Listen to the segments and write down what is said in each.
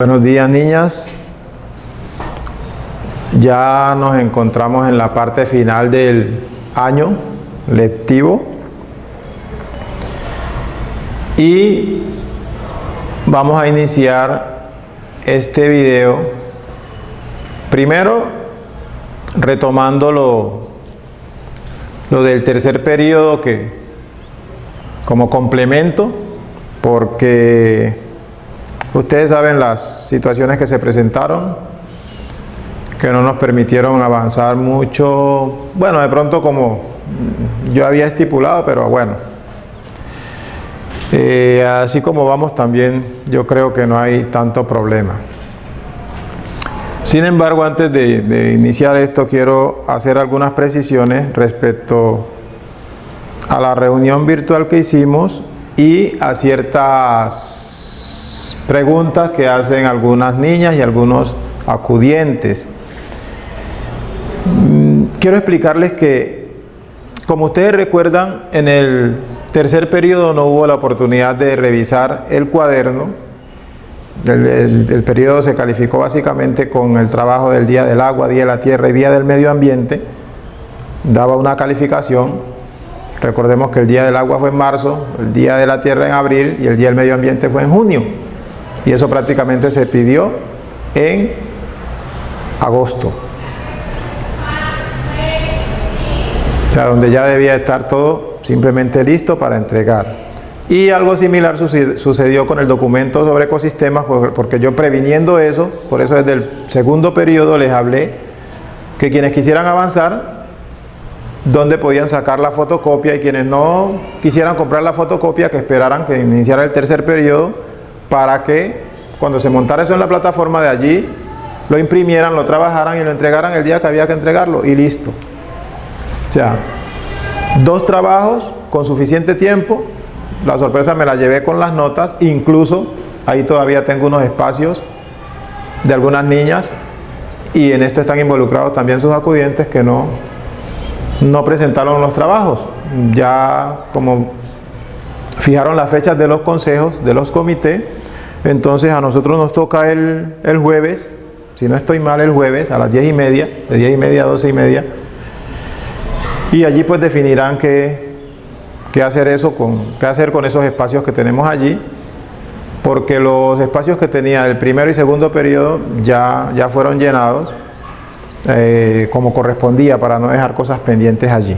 Buenos días, niñas. Ya nos encontramos en la parte final del año lectivo y vamos a iniciar este video primero retomando lo del tercer periodo, que como complemento, porque ustedes saben las situaciones que se presentaron, que no nos permitieron avanzar mucho, bueno, de pronto como yo había estipulado, pero bueno, así como vamos también yo creo que no hay tanto problema. Sin embargo, antes de iniciar esto, quiero hacer algunas precisiones respecto a la reunión virtual que hicimos y a ciertas preguntas que hacen algunas niñas y algunos acudientes. Quiero explicarles que, como ustedes recuerdan, en el tercer periodo no hubo la oportunidad de revisar el cuaderno. El periodo se calificó básicamente con el trabajo del Día del Agua, Día de la Tierra y Día del Medio Ambiente. Daba una calificación. Recordemos que el Día del Agua fue en marzo, el Día de la Tierra en abril y el Día del Medio Ambiente fue en junio. Y eso prácticamente se pidió en agosto. O sea, donde ya debía estar todo simplemente listo para entregar. Y algo similar sucedió con el documento sobre ecosistemas, porque yo, previniendo eso, por eso desde el segundo periodo les hablé que quienes quisieran avanzar, donde podían sacar la fotocopia, y quienes no quisieran comprar la fotocopia, que esperaran que iniciara el tercer periodo, para que cuando se montara eso en la plataforma, de allí lo imprimieran, lo trabajaran y lo entregaran el día que había que entregarlo y listo. O sea, 2 trabajos con suficiente tiempo. La sorpresa me la llevé con las notas, incluso ahí todavía tengo unos espacios de algunas niñas, y en esto están involucrados también sus acudientes que no presentaron los trabajos. Ya como fijaron las fechas de los consejos, de los comités, entonces a nosotros nos toca el jueves, si no estoy mal, el jueves a las 10:30, de 10:30 a 12:30, y allí pues definirán qué hacer con esos espacios que tenemos allí, porque los espacios que tenía el primero y segundo periodo ya fueron llenados como correspondía, para no dejar cosas pendientes allí.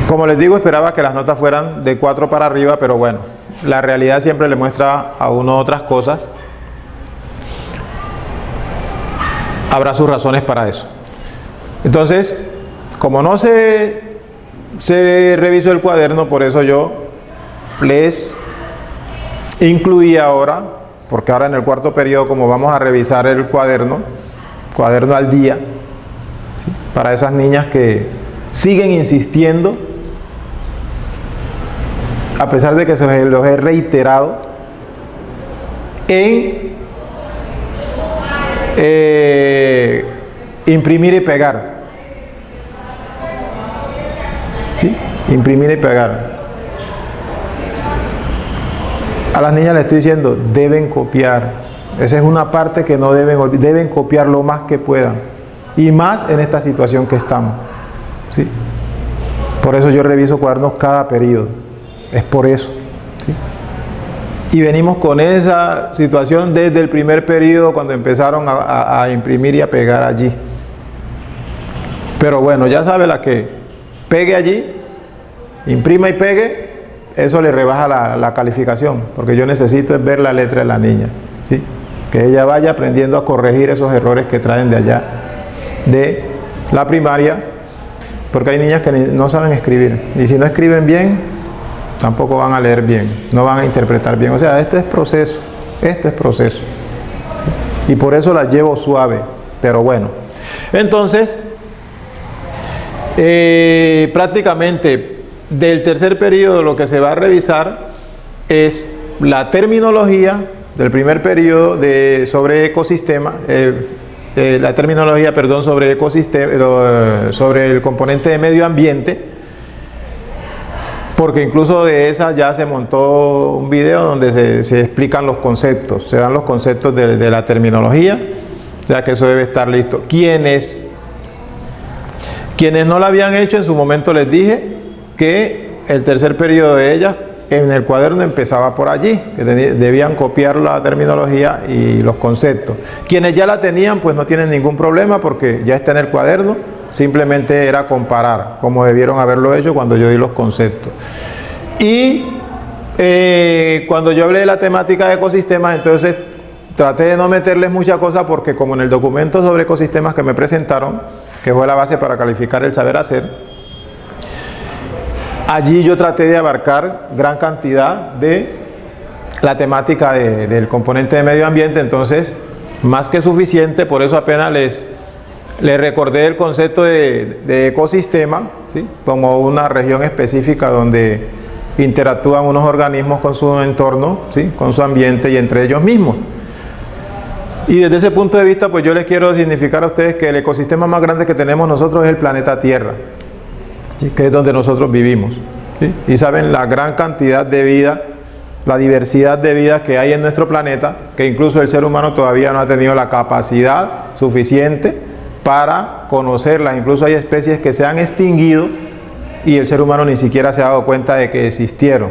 Como les digo, esperaba que las notas fueran de 4 para arriba, pero bueno, la realidad siempre le muestra a uno otras cosas. Habrá sus razones para eso. Entonces, como no se revisó el cuaderno, por eso yo les incluí ahora, porque ahora en el cuarto periodo, como vamos a revisar el cuaderno al día, ¿sí?, para esas niñas que siguen insistiendo, a pesar de que se los he reiterado, en imprimir y pegar. ¿Sí? Imprimir y pegar. A las niñas les estoy diciendo, deben copiar. Esa es una parte que no deben copiar lo más que puedan. Y más en esta situación que estamos. ¿Sí? Por eso yo reviso cuadernos cada periodo. Es por eso. ¿Sí? Y venimos con esa situación desde el primer periodo, cuando empezaron a imprimir y a pegar allí. Pero bueno, ya sabe, la que pegue allí, imprima y pegue, eso le rebaja la calificación, porque yo necesito es ver la letra de la niña, ¿sí? Que ella vaya aprendiendo a corregir esos errores que traen de allá, de la primaria, porque hay niñas que no saben escribir, y si no escriben bien, tampoco van a leer bien, no van a interpretar bien. O sea, este es proceso, ¿sí? Y por eso las llevo suave, pero bueno. Entonces, prácticamente del tercer periodo lo que se va a revisar es la terminología del primer periodo sobre ecosistema, la terminología, perdón, sobre ecosistema, sobre el componente de medio ambiente, porque incluso de esa ya se montó un video donde se explican los conceptos, se dan los conceptos de la terminología, o sea que eso debe estar listo. Quienes no lo habían hecho, en su momento les dije que el tercer periodo de ellas en el cuaderno empezaba por allí, que debían copiar la terminología y los conceptos. Quienes ya la tenían, pues no tienen ningún problema porque ya está en el cuaderno, simplemente era comparar, como debieron haberlo hecho cuando yo di los conceptos. Y cuando yo hablé de la temática de ecosistemas, entonces traté de no meterles mucha cosa porque como en el documento sobre ecosistemas que me presentaron, que fue la base para calificar el saber hacer, allí yo traté de abarcar gran cantidad de la temática del componente de medio ambiente, entonces más que suficiente, por eso apenas les recordé el concepto de ecosistema, ¿sí? Como una región específica donde interactúan unos organismos con su entorno, ¿sí? Con su ambiente y entre ellos mismos. Y desde ese punto de vista, pues yo les quiero significar a ustedes que el ecosistema más grande que tenemos nosotros es el planeta Tierra, ¿sí? Que es donde nosotros vivimos, ¿sí? Y saben la gran cantidad de vida, la diversidad de vida que hay en nuestro planeta, que incluso el ser humano todavía no ha tenido la capacidad suficiente para conocerlas. Incluso hay especies que se han extinguido y el ser humano ni siquiera se ha dado cuenta de que existieron.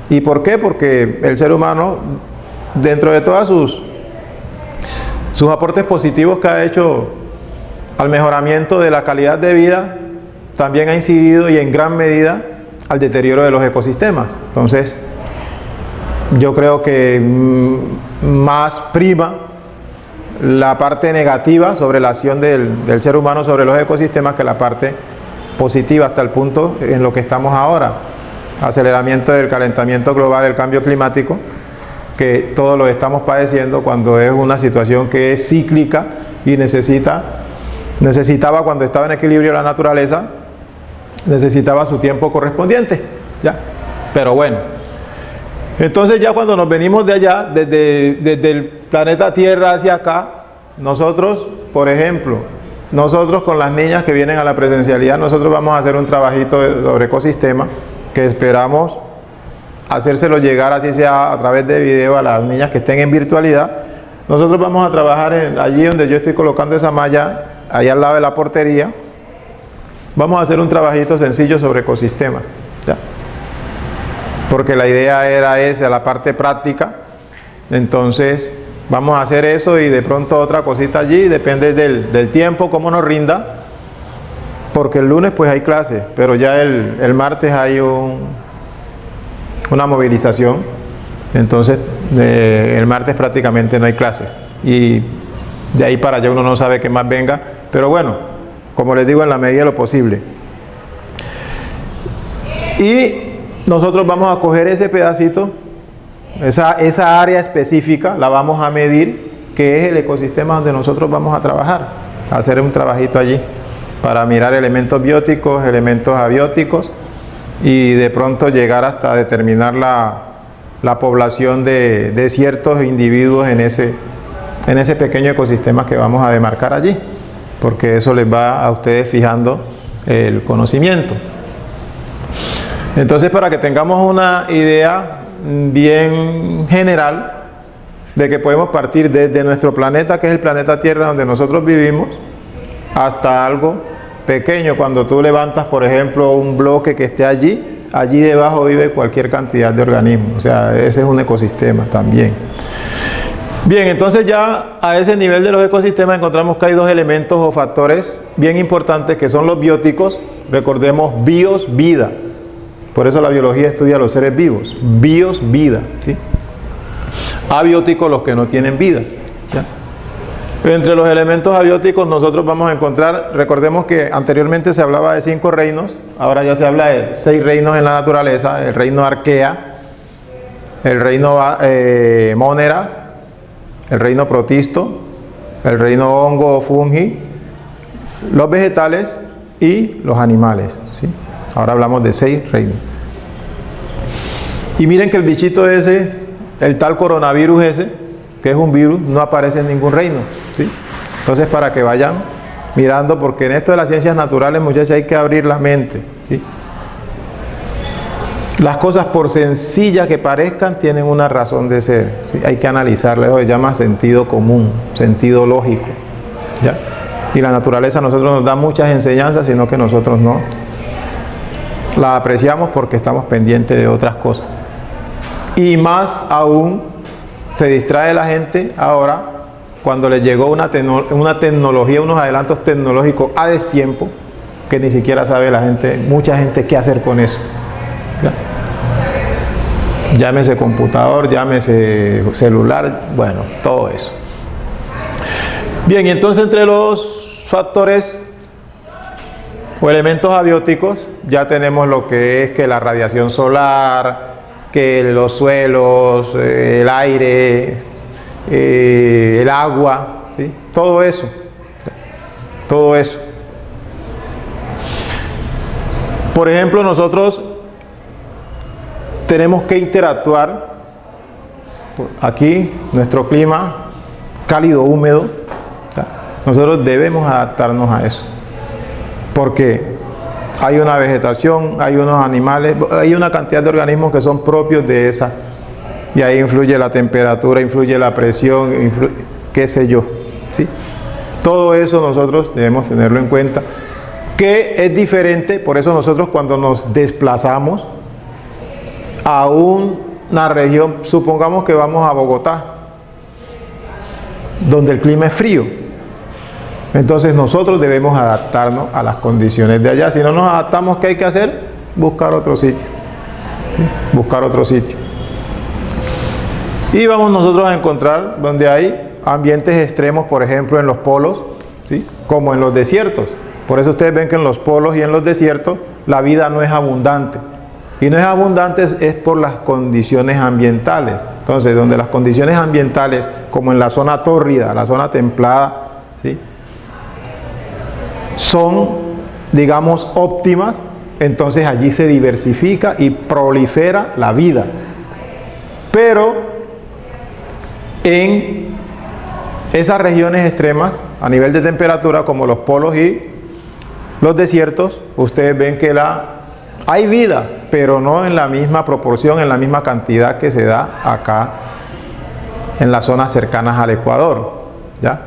¿Y por qué? Porque el ser humano, dentro de todas sus aportes positivos que ha hecho al mejoramiento de la calidad de vida, también ha incidido y en gran medida al deterioro de los ecosistemas. Entonces, yo creo que más prima la parte negativa sobre la acción del ser humano sobre los ecosistemas que la parte positiva, hasta el punto en lo que estamos ahora, aceleramiento del calentamiento global, el cambio climático, que todos lo estamos padeciendo cuando es una situación que es cíclica y necesitaba cuando estaba en equilibrio la naturaleza, necesitaba su tiempo correspondiente, ya. Pero bueno, entonces ya cuando nos venimos de allá, desde el planeta Tierra hacia acá, nosotros, por ejemplo, nosotros con las niñas que vienen a la presencialidad, nosotros vamos a hacer un trabajito sobre ecosistema que esperamos hacérselo llegar, así sea a través de video, a las niñas que estén en virtualidad. Nosotros vamos a trabajar allí donde yo estoy colocando esa malla, allá al lado de la portería. Vamos a hacer un trabajito sencillo sobre ecosistemas, ¿ya? Porque la idea era esa, la parte práctica. Entonces vamos a hacer eso y de pronto otra cosita allí, depende del tiempo, cómo nos rinda, porque el lunes pues hay clases, pero ya el martes hay una movilización, entonces el martes prácticamente no hay clases y de ahí para allá uno no sabe qué más venga, pero bueno, como les digo, en la medida de lo posible. Y nosotros vamos a coger ese pedacito, esa área específica, la vamos a medir, que es el ecosistema donde nosotros vamos a trabajar, hacer un trabajito allí para mirar elementos bióticos, elementos abióticos y de pronto llegar hasta determinar la población de ciertos individuos en ese pequeño ecosistema que vamos a demarcar allí, porque eso les va a ustedes fijando el conocimiento. Entonces, para que tengamos una idea bien general de que podemos partir desde nuestro planeta, que es el planeta Tierra donde nosotros vivimos, hasta algo pequeño. Cuando tú levantas, por ejemplo, un bloque que esté allí debajo vive cualquier cantidad de organismos, o sea, ese es un ecosistema también. Bien, entonces ya a ese nivel de los ecosistemas encontramos que hay dos elementos o factores bien importantes que son los bióticos. Recordemos, bios, vida. Por eso la biología estudia los seres vivos. Bios, vida, ¿sí? Abióticos, los que no tienen vida, ¿ya? Entre los elementos abióticos nosotros vamos a encontrar, recordemos que anteriormente se hablaba de 5 reinos, ahora ya se habla de 6 reinos en la naturaleza: el reino Arquea, el reino Moneras, el reino Protisto, el reino hongo o fungi, los vegetales y los animales, ¿sí? Ahora hablamos de 6 reinos. Y miren que el bichito ese, el tal coronavirus ese, que es un virus, no aparece en ningún reino, ¿sí? Entonces, para que vayan mirando, porque en esto de las ciencias naturales, muchachos, hay que abrir la mente, ¿sí? Las cosas, por sencillas que parezcan, tienen una razón de ser, ¿sí? Hay que analizarlas, eso se llama sentido común, sentido lógico, ¿ya? Y la naturaleza a nosotros nos da muchas enseñanzas, sino que nosotros no la apreciamos porque estamos pendientes de otras cosas. Y más aún, se distrae la gente ahora cuando les llegó una tecnología, unos adelantos tecnológicos a destiempo, que ni siquiera sabe la gente, mucha gente, qué hacer con eso, ¿ya? Llámese computador, llámese celular, bueno, todo eso. Bien, y entonces entre los factores o elementos abióticos ya tenemos lo que es que la radiación solar, que los suelos, el aire, el agua, ¿sí? Todo eso, todo eso. Por ejemplo, nosotros tenemos que interactuar, aquí nuestro clima cálido, húmedo, nosotros debemos adaptarnos a eso, porque hay una vegetación, hay unos animales, hay una cantidad de organismos que son propios de esa, y ahí influye la temperatura, influye la presión, qué sé yo, ¿sí? Todo eso nosotros debemos tenerlo en cuenta, que es diferente. Por eso nosotros, cuando nos desplazamos a una región, supongamos que vamos a Bogotá, donde el clima es frío, entonces nosotros debemos adaptarnos a las condiciones de allá. Si no nos adaptamos, ¿qué hay que hacer? Buscar otro sitio, ¿sí? Buscar otro sitio. Y vamos nosotros a encontrar donde hay ambientes extremos, por ejemplo en los polos, ¿sí? Como en los desiertos. Por eso ustedes ven que en los polos y en los desiertos la vida no es abundante. Y no es abundante es por las condiciones ambientales. Entonces, donde las condiciones ambientales, como en la zona tórrida, la zona templada, ¿sí? Son, digamos, óptimas, entonces allí se diversifica y prolifera la vida. Pero en esas regiones extremas, a nivel de temperatura, como los polos y los desiertos, ustedes ven que hay vida, pero no en la misma proporción, en la misma cantidad que se da acá en las zonas cercanas al Ecuador, ¿ya?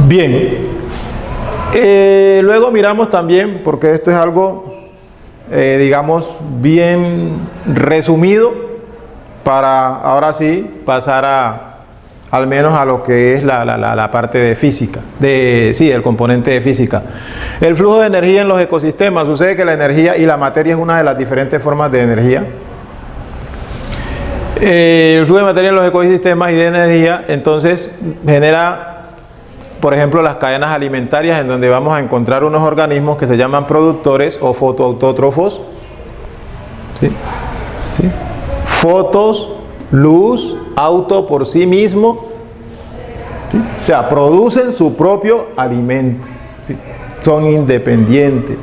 Bien, luego miramos también, porque esto es algo, digamos, bien resumido, para ahora sí pasar al menos a lo que es la parte de física, el componente de física. El flujo de energía en los ecosistemas. Sucede que la energía y la materia es una de las diferentes formas de energía. El flujo de materia en los ecosistemas y de energía, entonces, genera, por ejemplo, las cadenas alimentarias, en donde vamos a encontrar unos organismos que se llaman productores o fotoautótrofos, ¿sí? ¿Sí? Fotos, luz, auto por sí mismo, ¿sí? O sea, producen su propio alimento, ¿sí? Son independientes,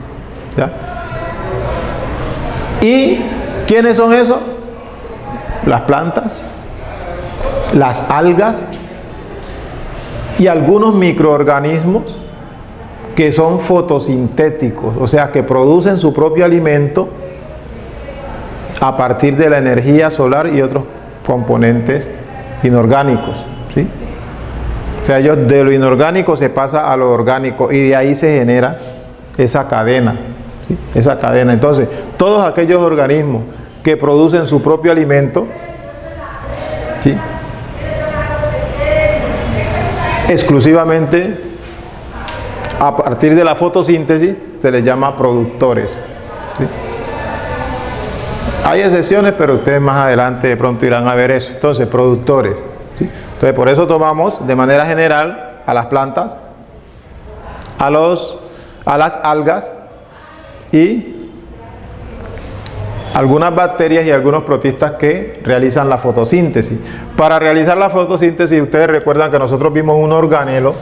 ¿ya? ¿Y quiénes son esos? Las plantas, las algas y algunos microorganismos que son fotosintéticos, o sea, que producen su propio alimento a partir de la energía solar y otros componentes inorgánicos, ¿sí? O sea, ellos de lo inorgánico se pasa a lo orgánico y de ahí se genera esa cadena, ¿sí? Esa cadena. Entonces, todos aquellos organismos que producen su propio alimento, ¿sí? Exclusivamente a partir de la fotosíntesis, se les llama productores, ¿sí? Hay excepciones, pero ustedes más adelante de pronto irán a ver eso. Entonces, productores, ¿sí? Entonces, por eso tomamos de manera general a las plantas, a las algas y algunas bacterias y algunos protistas que realizan la fotosíntesis. Para realizar la fotosíntesis, ustedes recuerdan que nosotros vimos un organelo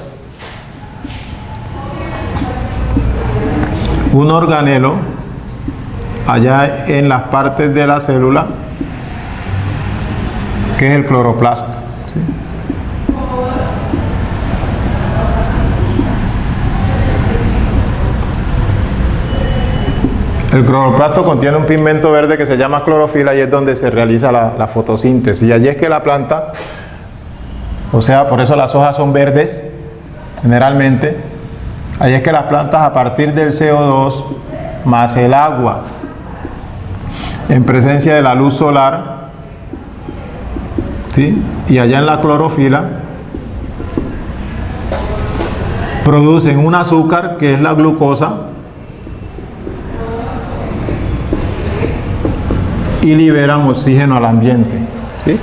allá en las partes de la célula, que es el cloroplasto, ¿sí? El cloroplasto contiene un pigmento verde que se llama clorofila y es donde se realiza la fotosíntesis. Y allí es que la planta, o sea, por eso las hojas son verdes, generalmente. Allí es que las plantas, a partir del CO2 más el agua, en presencia de la luz solar, ¿sí?, y allá en la clorofila, producen un azúcar que es la glucosa y liberan oxígeno al ambiente, ¿sí?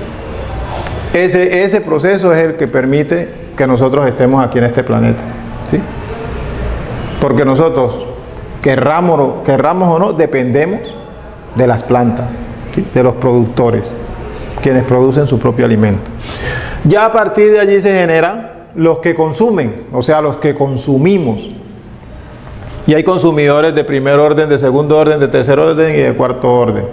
Ese proceso es el que permite que nosotros estemos aquí en este planeta, ¿sí? Porque nosotros, querramos o no, dependemos de las plantas, ¿sí?, de los productores, quienes producen su propio alimento. Ya a partir de allí se generan los que consumen, o sea, los que consumimos. Y hay consumidores de primer orden, de segundo orden, de tercer orden y de cuarto orden.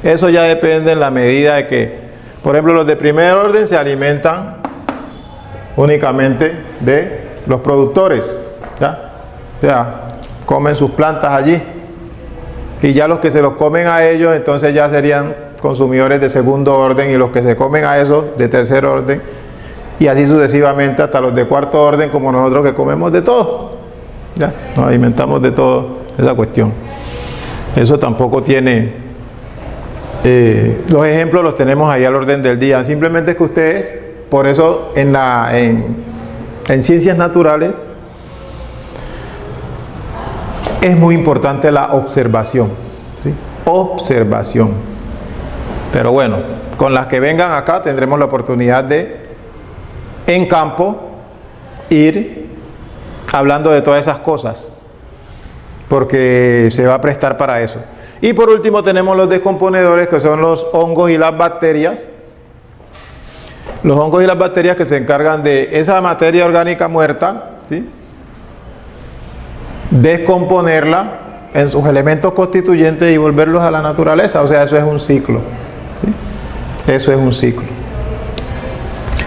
Eso ya depende en la medida de que, por ejemplo, los de primer orden se alimentan únicamente de los productores, ¿ya? O sea, comen sus plantas allí. Y ya los que se los comen a ellos, entonces ya serían consumidores de segundo orden, y los que se comen a esos de tercer orden, y así sucesivamente hasta los de cuarto orden, como nosotros que comemos de todo. Ya, nos alimentamos de todo, esa cuestión. Eso tampoco tiene... los ejemplos los tenemos ahí al orden del día. Simplemente es que ustedes, por eso en ciencias naturales, es muy importante la observación, ¿sí? Observación. Pero bueno, con las que vengan acá tendremos la oportunidad de, en campo, ir hablando de todas esas cosas, porque se va a prestar para eso. Y por último tenemos los descomponedores, que son los hongos y las bacterias. Los hongos y las bacterias que se encargan de esa materia orgánica muerta, ¿sí?, descomponerla en sus elementos constituyentes y volverlos a la naturaleza. O sea, eso es un ciclo, ¿sí? Eso es un ciclo.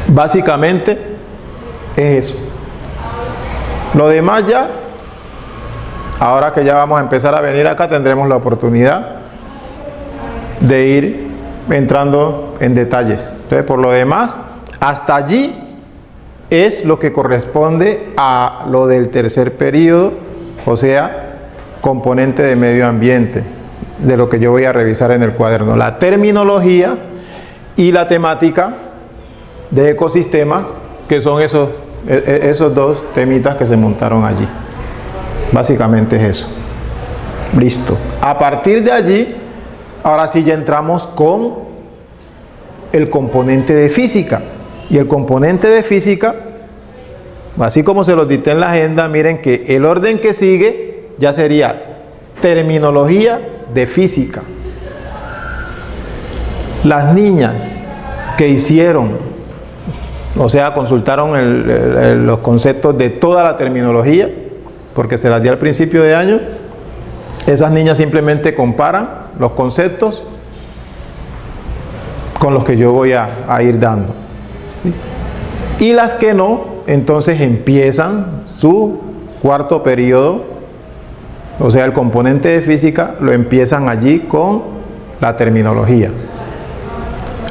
Básicamente es eso. Lo demás ya, ahora que ya vamos a empezar a venir acá, tendremos la oportunidad de ir entrando en detalles. Entonces, por lo demás, hasta allí es lo que corresponde a lo del tercer periodo, o sea, componente de medio ambiente, de lo que yo voy a revisar en el cuaderno. La terminología y la temática de ecosistemas, que son esos dos temitas que se montaron allí. Básicamente es eso. Listo. A partir de allí, ahora sí ya entramos con el componente de física. Y el componente de física, así como se los dicté en la agenda, miren que el orden que sigue ya sería terminología de física. Las niñas que hicieron, o sea, consultaron los conceptos de toda la terminología, porque se las di al principio de año, esas niñas simplemente comparan los conceptos con los que yo voy a ir dando. ¿Sí? Y las que no, entonces empiezan su cuarto periodo, o sea, el componente de física lo empiezan allí con la terminología.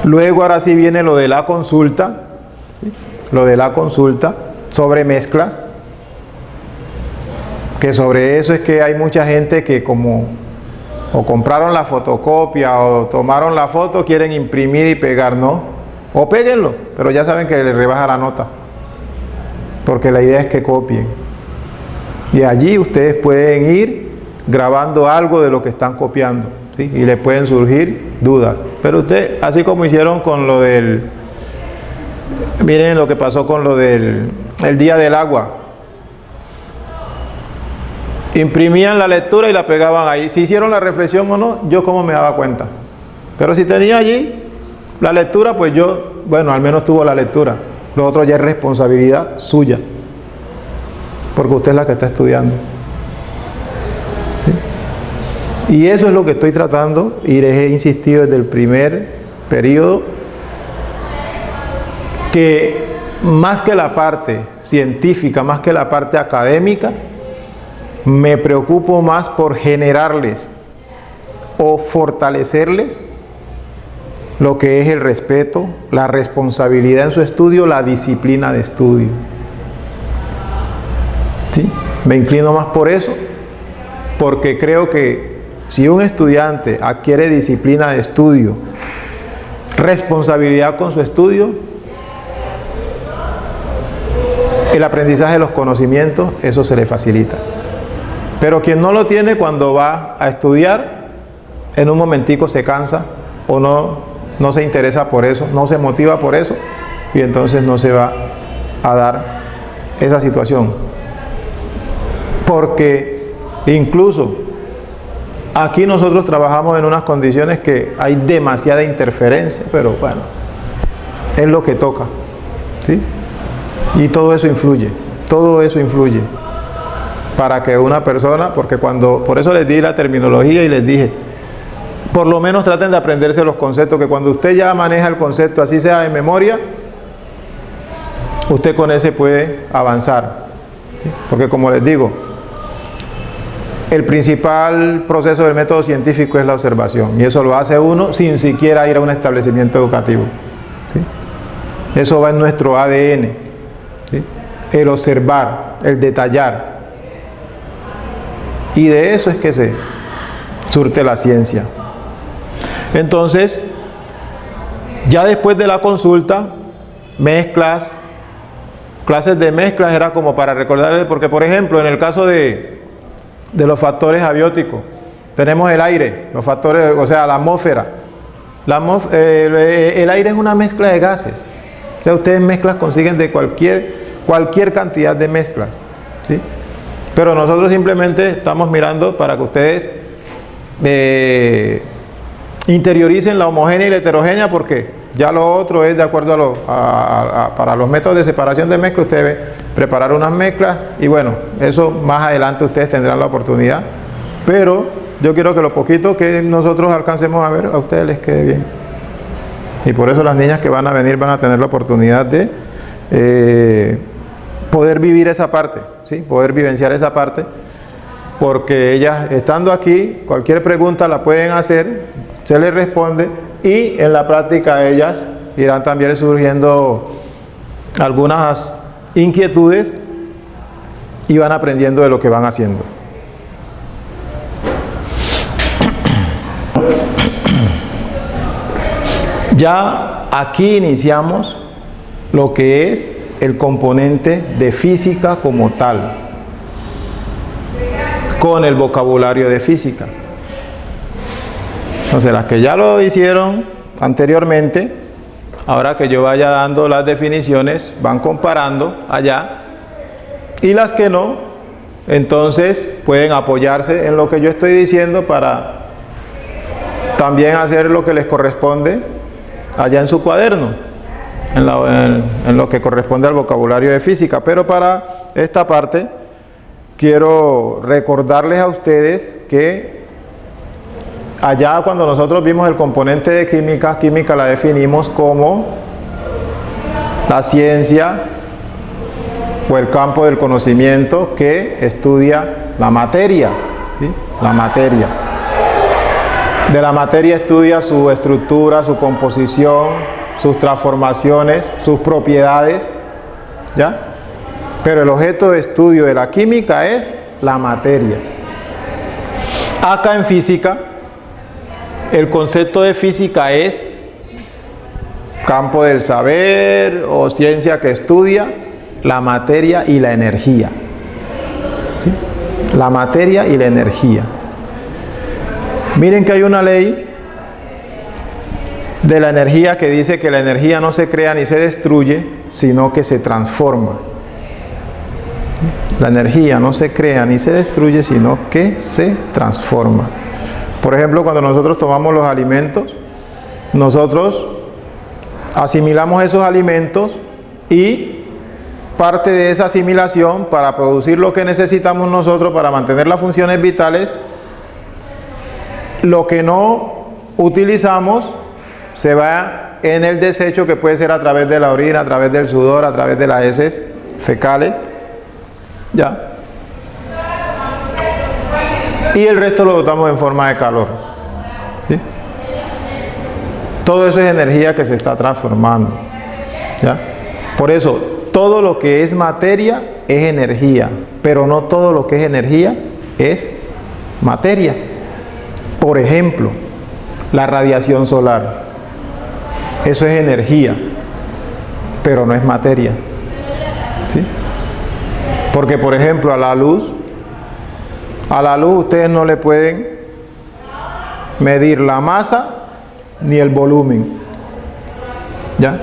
Luego ahora sí viene lo de la consulta, ¿sí?, lo de la consulta sobre mezclas, que sobre eso es que hay mucha gente que como o compraron la fotocopia o tomaron la foto, quieren imprimir y pegar, ¿no? O péguenlo, pero ya saben que les rebaja la nota, porque la idea es que copien. Y allí ustedes pueden ir grabando algo de lo que están copiando, ¿sí?, y les pueden surgir dudas. Pero usted, así como hicieron con lo del... Miren lo que pasó con lo del Día del Agua. Imprimían la lectura y la pegaban ahí. Si hicieron la reflexión o no, yo cómo me daba cuenta. Pero si tenía allí la lectura, pues yo, bueno, al menos tuvo la lectura. Lo otro ya es responsabilidad suya, porque usted es la que está estudiando. ¿Sí? Y eso es lo que estoy tratando, y les he insistido desde el primer periodo, que más que la parte científica, más que la parte académica, me preocupo más por generarles o fortalecerles lo que es el respeto, la responsabilidad en su estudio, la disciplina de estudio. ¿Sí? Me inclino más por eso, porque creo que si un estudiante adquiere disciplina de estudio, responsabilidad con su estudio, el aprendizaje de los conocimientos, eso se le facilita. Pero quien no lo tiene, cuando va a estudiar, en un momentico se cansa o no se interesa por eso, no se motiva por eso, y entonces no se va a dar esa situación. Porque incluso aquí nosotros trabajamos en unas condiciones que hay demasiada interferencia, pero bueno, es lo que toca, ¿sí? Y todo eso influye para que una persona, porque por eso les di la terminología y les dije, por lo menos traten de aprenderse los conceptos, que cuando usted ya maneja el concepto, así sea de memoria, usted con ese puede avanzar, ¿sí? Porque como les digo, el principal proceso del método científico es la observación, y eso lo hace uno sin siquiera ir a un establecimiento educativo, ¿sí? Eso va en nuestro ADN, ¿sí? El observar, el detallar, y de eso es que se surte la ciencia. Entonces, ya después de la consulta, clases de mezclas, era como para recordarles, porque por ejemplo, en el caso de los factores abióticos, tenemos el aire, los factores, o sea, la atmósfera. El aire es una mezcla de gases. O sea, ustedes mezclas consiguen de cualquier cantidad de mezclas, ¿sí? Pero nosotros simplemente estamos mirando para que ustedes interioricen la homogénea y la heterogénea, porque ya lo otro es de acuerdo para los métodos de separación de mezcla. Usted debe preparar unas mezclas y bueno, eso más adelante ustedes tendrán la oportunidad, pero yo quiero que lo poquito que nosotros alcancemos a ver, a ustedes les quede bien. Y por eso las niñas que van a venir van a tener la oportunidad de poder vivir esa parte, ¿sí? Poder vivenciar esa parte, porque ellas estando aquí, cualquier pregunta la pueden hacer, se les responde, y en la práctica ellas irán también surgiendo algunas inquietudes y van aprendiendo de lo que van haciendo. Ya aquí iniciamos lo que es el componente de física como tal, con el vocabulario de física. Entonces, las que ya lo hicieron anteriormente, ahora que yo vaya dando las definiciones, van comparando allá, y las que no, entonces pueden apoyarse en lo que yo estoy diciendo para también hacer lo que les corresponde allá en su cuaderno, en lo que corresponde al vocabulario de física. Pero para esta parte quiero recordarles a ustedes que allá cuando nosotros vimos el componente de química la definimos como la ciencia o el campo del conocimiento que estudia la materia, ¿sí? La materia. De la materia estudia su estructura, su composición, sus transformaciones, sus propiedades, ¿ya? Pero el objeto de estudio de la química es la materia. Acá en física, el concepto de física es campo del saber o ciencia que estudia la materia y la energía, ¿sí? La materia y la energía. Miren que hay una ley de la energía que dice que la energía no se crea ni se destruye, sino que se transforma. La energía no se crea ni se destruye, sino que se transforma. Por ejemplo, cuando nosotros tomamos los alimentos, nosotros asimilamos esos alimentos y parte de esa asimilación para producir lo que necesitamos nosotros para mantener las funciones vitales, lo que no utilizamos se va en el desecho, que puede ser a través de la orina, a través del sudor, a través de las heces fecales, ¿ya? Y el resto lo botamos en forma de calor. ¿sí? Todo eso es energía que se está transformando, ¿ya? Por eso, todo lo que es materia es energía, pero no todo lo que es energía es materia. Por ejemplo, la radiación solar. Eso es energía, pero no es materia, ¿sí? Porque, por ejemplo, a la luz ustedes no le pueden medir la masa ni el volumen, ¿ya?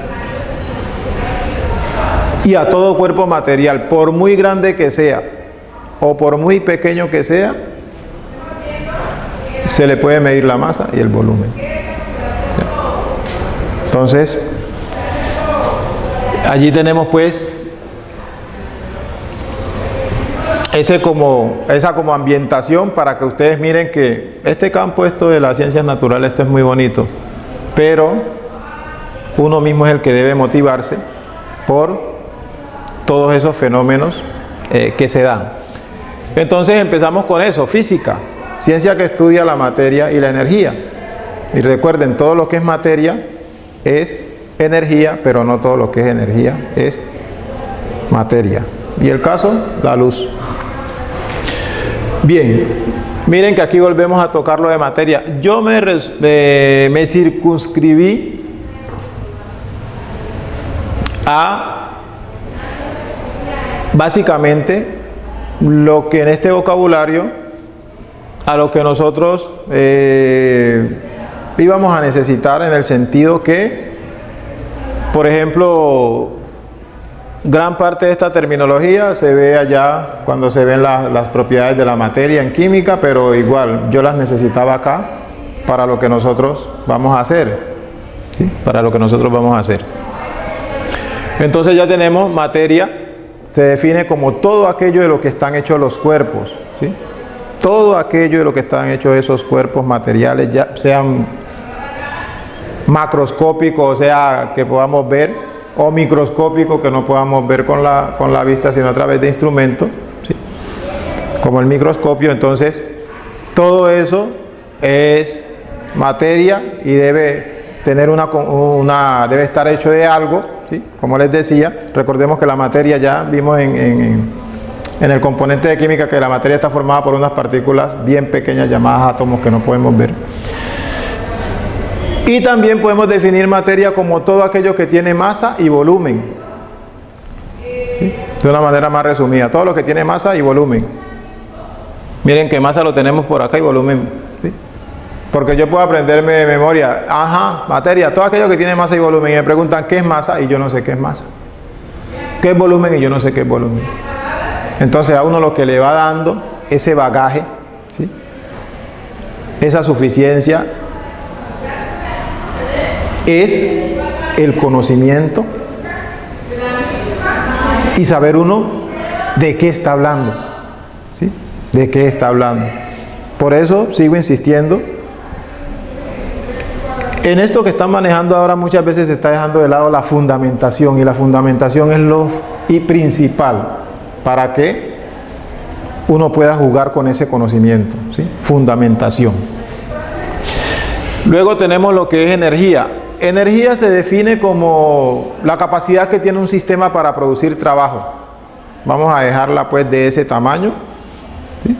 Y a todo cuerpo material, por muy grande que sea o por muy pequeño que sea, se le puede medir la masa y el volumen, ¿ya? Entonces, allí tenemos pues esa como ambientación para que ustedes miren que este campo, esto de las ciencias naturales, esto es muy bonito, pero uno mismo es el que debe motivarse por todos esos fenómenos que se dan. Entonces empezamos con eso, física, ciencia que estudia la materia y la energía. Y recuerden, todo lo que es materia es energía, pero no todo lo que es energía es materia. Y el caso, la luz. Bien, miren que aquí volvemos a tocar lo de materia. Yo me circunscribí a básicamente lo que en este vocabulario, a lo que nosotros íbamos a necesitar, en el sentido que, por ejemplo, gran parte de esta terminología se ve allá cuando se ven las propiedades de la materia en química, pero igual yo las necesitaba acá para lo que nosotros vamos a hacer, ¿sí? Para lo que nosotros vamos a hacer. Entonces ya tenemos materia, se define como todo aquello de lo que están hechos los cuerpos, ¿sí? Todo aquello de lo que están hechos esos cuerpos materiales, ya sean macroscópicos, o sea, que podamos ver, o microscópico, que no podamos ver con la vista, sino a través de instrumentos, ¿sí? Como el microscopio. Entonces todo eso es materia y debe tener debe estar hecho de algo, ¿sí? Como les decía, recordemos que la materia, ya vimos en el componente de química, que la materia está formada por unas partículas bien pequeñas llamadas átomos que no podemos ver. Y también podemos definir materia como todo aquello que tiene masa y volumen, ¿sí? De una manera más resumida, todo lo que tiene masa y volumen. Miren que masa lo tenemos por acá y volumen, ¿sí? Porque yo puedo aprenderme de memoria, materia, todo aquello que tiene masa y volumen, y me preguntan ¿qué es masa? Y yo no sé qué es masa. ¿Qué es volumen? Y yo no sé qué es volumen. Entonces a uno lo que le va dando ese bagaje, ¿sí? Esa suficiencia, es el conocimiento y saber uno de qué está hablando, ¿sí? De qué está hablando. Por eso sigo insistiendo en esto que están manejando ahora. Muchas veces se está dejando de lado la fundamentación, y la fundamentación es lo principal para que uno pueda jugar con ese conocimiento, ¿sí? Fundamentación. Luego tenemos lo que es energía. Energía se define como la capacidad que tiene un sistema para producir trabajo. Vamos a dejarla pues de ese tamaño, ¿sí?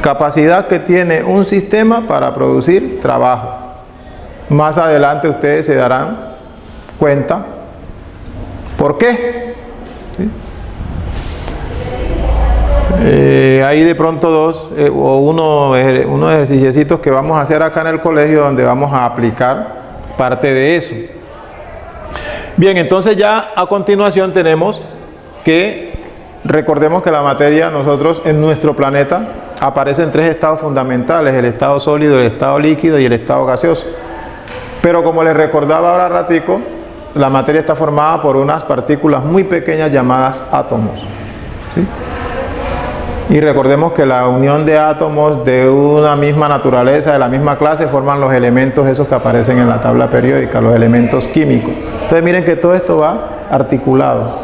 Capacidad que tiene un sistema para producir trabajo. Más adelante ustedes se darán cuenta por qué, ¿sí? Hay de pronto unos ejercicios que vamos a hacer acá en el colegio, donde vamos a aplicar parte de eso. Bien, entonces ya a continuación tenemos que, recordemos que la materia, nosotros en nuestro planeta, aparece en 3 estados fundamentales: el estado sólido, el estado líquido y el estado gaseoso. Pero como les recordaba ahora ratico, la materia está formada por unas partículas muy pequeñas llamadas átomos, ¿sí? Y recordemos que la unión de átomos de una misma naturaleza, de la misma clase, forman los elementos esos que aparecen en la tabla periódica, los elementos químicos. Entonces miren que todo esto va articulado.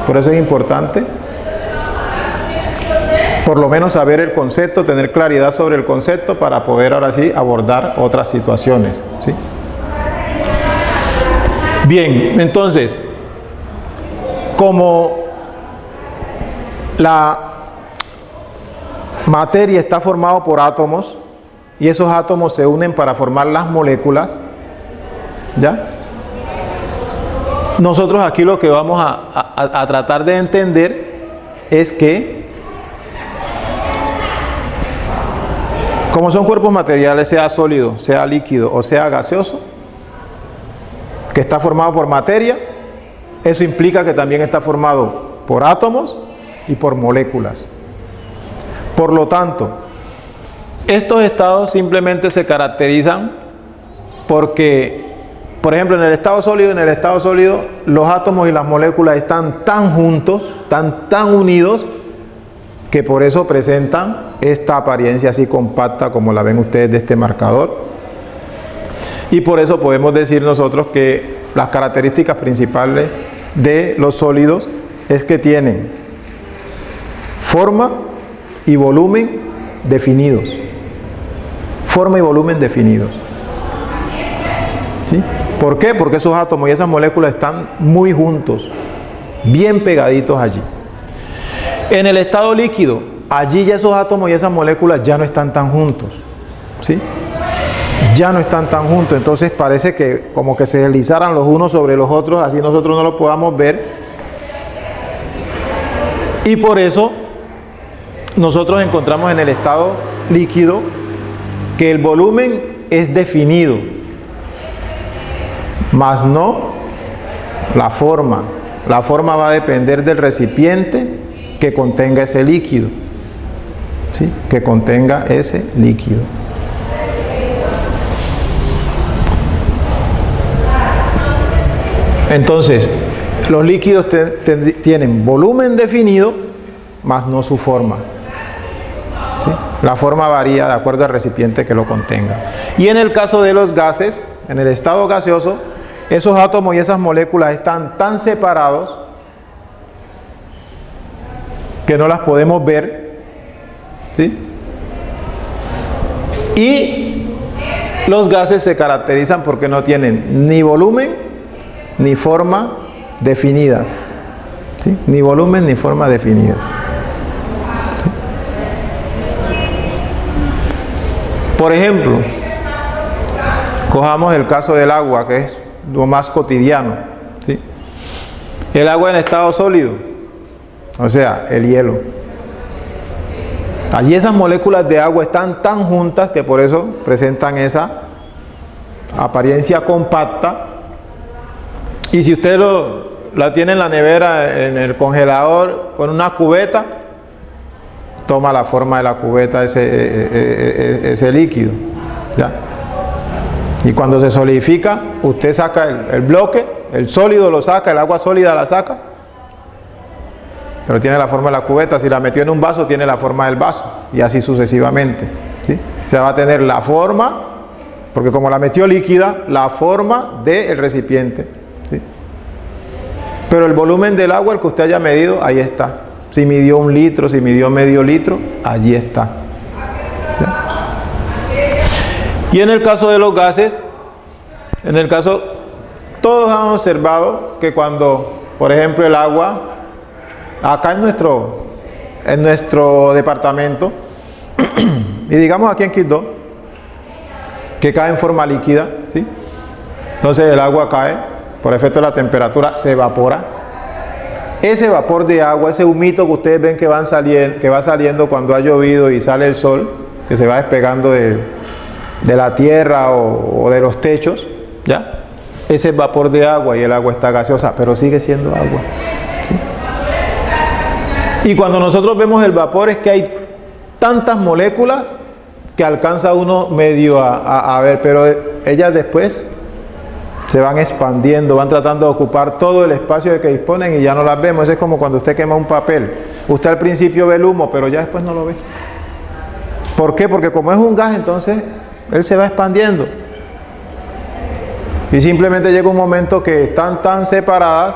Por eso es importante Por lo menos saber el concepto, tener claridad sobre el concepto para poder ahora sí abordar otras situaciones, ¿sí? Bien, entonces, como la materia está formada por átomos y esos átomos se unen para formar las moléculas, ¿ya? Nosotros aquí lo que vamos a tratar de entender es que como son cuerpos materiales, sea sólido, sea líquido o sea gaseoso, que está formado por materia, eso implica que también está formado por átomos y por moléculas. Por lo tanto, estos estados simplemente se caracterizan porque, por ejemplo, en el estado sólido, los átomos y las moléculas están tan juntos, tan unidos, que por eso presentan esta apariencia así compacta como la ven ustedes de este marcador. Y por eso podemos decir nosotros que las características principales de los sólidos es que tienen forma y volumen definidos. Forma y volumen definidos. ¿Sí? ¿Por qué? Porque esos átomos y esas moléculas están muy juntos, bien pegaditos allí. En el estado líquido, allí ya esos átomos y esas moléculas ya no están tan juntos, ¿sí? Ya no están tan juntos, entonces parece que como que se deslizaran los unos sobre los otros, así nosotros no lo podamos ver. Y por eso nosotros encontramos en el estado líquido que el volumen es definido, mas no la forma. La forma va a depender del recipiente que contenga ese líquido, ¿sí? Que contenga ese líquido. Entonces, los líquidos tienen volumen definido, mas no su forma, ¿sí? La forma varía de acuerdo al recipiente que lo contenga. Y en el caso de los gases, en el estado gaseoso, esos átomos y esas moléculas están tan separados que no las podemos ver, ¿sí? Y los gases se caracterizan porque no tienen ni volumen ni forma definidas, ¿sí? Ni volumen ni forma definida, ¿sí? Por ejemplo, cojamos el caso del agua, que es lo más cotidiano, ¿sí? El agua en estado sólido, o sea, el hielo. Allí esas moléculas de agua están tan juntas que por eso presentan esa apariencia compacta. Y si usted la tiene en la nevera, en el congelador, con una cubeta, toma la forma de la cubeta ese líquido, ¿ya? Y cuando se solidifica, usted saca el bloque, el sólido lo saca, el agua sólida la saca, pero tiene la forma de la cubeta. Si la metió en un vaso, tiene la forma del vaso, y así sucesivamente, ¿sí? O sea, va a tener la forma, porque como la metió líquida, la forma del recipiente, ¿sí? Pero el volumen del agua, el que usted haya medido, ahí está. Si midió 1 litro, si midió medio litro, allí está, ¿ya? Y en el caso de los gases, todos han observado que cuando, por ejemplo, el agua, acá en nuestro departamento, y digamos aquí en Quito, que cae en forma líquida, ¿sí? Entonces el agua cae, por efecto de la temperatura, se evapora. Ese vapor de agua, ese humito que ustedes ven que va saliendo cuando ha llovido y sale el sol, que se va despegando de la tierra o de los techos, ¿ya? Ese es vapor de agua y el agua está gaseosa, pero sigue siendo agua, ¿sí? Y cuando nosotros vemos el vapor es que hay tantas moléculas que alcanza uno medio a ver, pero ellas después se van expandiendo, van tratando de ocupar todo el espacio de que disponen y ya no las vemos. Eso es como cuando usted quema un papel. Usted al principio ve el humo, pero ya después no lo ve. ¿Por qué? Porque como es un gas, entonces él se va expandiendo. Y simplemente llega un momento que están tan separadas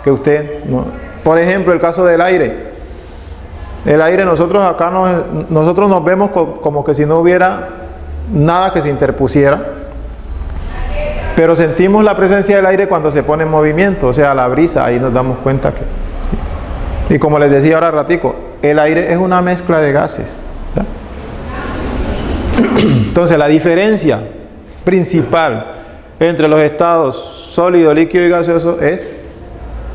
que usted no. Por ejemplo, el caso del aire. El aire, nosotros acá nosotros nos vemos como que si no hubiera nada que se interpusiera, pero sentimos la presencia del aire cuando se pone en movimiento, o sea, la brisa, ahí nos damos cuenta que... ¿sí? Y como les decía ahora ratico, el aire es una mezcla de gases. ¿Ya? Entonces, la diferencia principal entre los estados sólido, líquido y gaseoso es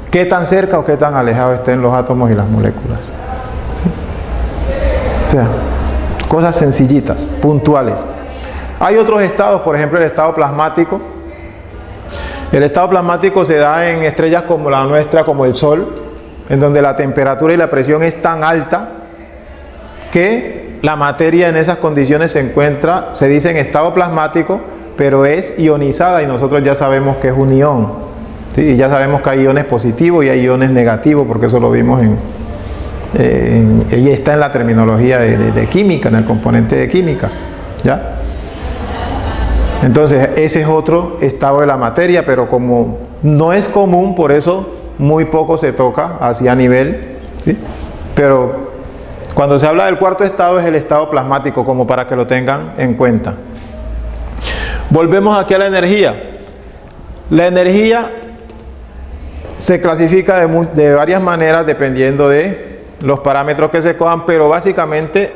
qué tan cerca o qué tan alejados estén los átomos y las moléculas. ¿Sí? O sea, cosas sencillitas, puntuales. Hay otros estados, por ejemplo el estado plasmático. El estado plasmático se da en estrellas como la nuestra, como el Sol, en donde la temperatura y la presión es tan alta que la materia en esas condiciones se encuentra, se dice en estado plasmático, pero es ionizada y nosotros ya sabemos que es un ión. ¿Sí? Y ya sabemos que hay iones positivos y hay iones negativos, porque eso lo vimos y está en la terminología de química, en el componente de química. ¿Ya? Entonces, ese es otro estado de la materia, pero como no es común, por eso muy poco se toca así a nivel, ¿sí? Pero cuando se habla del cuarto estado es el estado plasmático, como para que lo tengan en cuenta. Volvemos aquí a la energía. La energía se clasifica de varias maneras dependiendo de los parámetros que se cojan, pero básicamente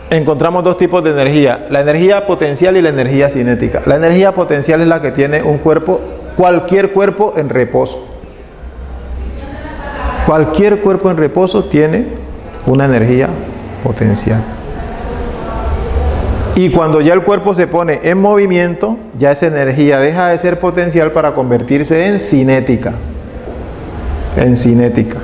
encontramos dos tipos de energía: la energía potencial y la energía cinética. La energía potencial es la que tiene un cuerpo, cualquier cuerpo en reposo. Cualquier cuerpo en reposo tiene una energía potencial. Y cuando ya el cuerpo se pone en movimiento, ya esa energía deja de ser potencial para convertirse en cinética. En cinética.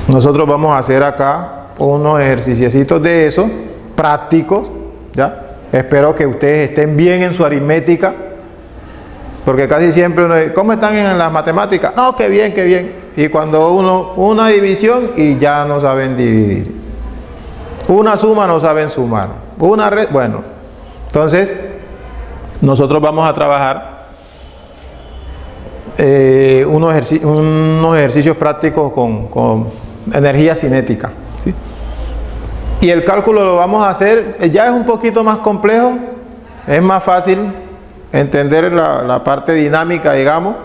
Nosotros vamos a hacer acá unos ejercicios de eso, prácticos, ¿ya? Espero que ustedes estén bien en su aritmética, porque casi siempre uno dice, ¿cómo están en las matemáticas? No, qué bien, qué bien. Y cuando una división y ya no saben dividir. Una suma no saben sumar. Bueno, entonces nosotros vamos a trabajar unos ejercicios prácticos con energía cinética. ¿Sí? Y el cálculo lo vamos a hacer, ya es un poquito más complejo, es más fácil entender la parte dinámica, digamos,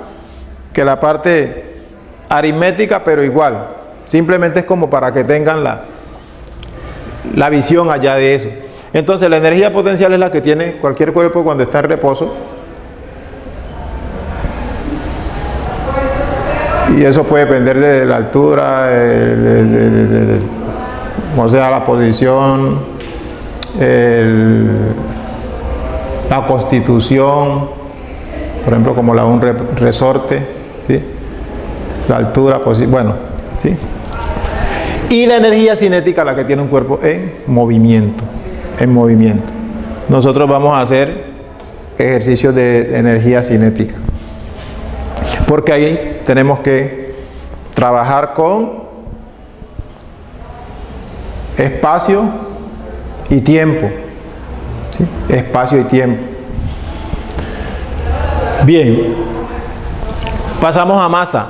que la parte aritmética, pero igual, simplemente es como para que tengan la visión allá de eso. Entonces la energía potencial es la que tiene cualquier cuerpo cuando está en reposo, y eso puede depender de la altura, o sea, la posición, la constitución, por ejemplo, como la de un resorte, ¿sí? La altura, bueno, ¿sí? Y la energía cinética, la que tiene un cuerpo en movimiento, en movimiento. Nosotros vamos a hacer ejercicios de energía cinética, porque ahí tenemos que trabajar con espacio y tiempo. ¿Sí? Espacio y tiempo. Bien, pasamos a masa.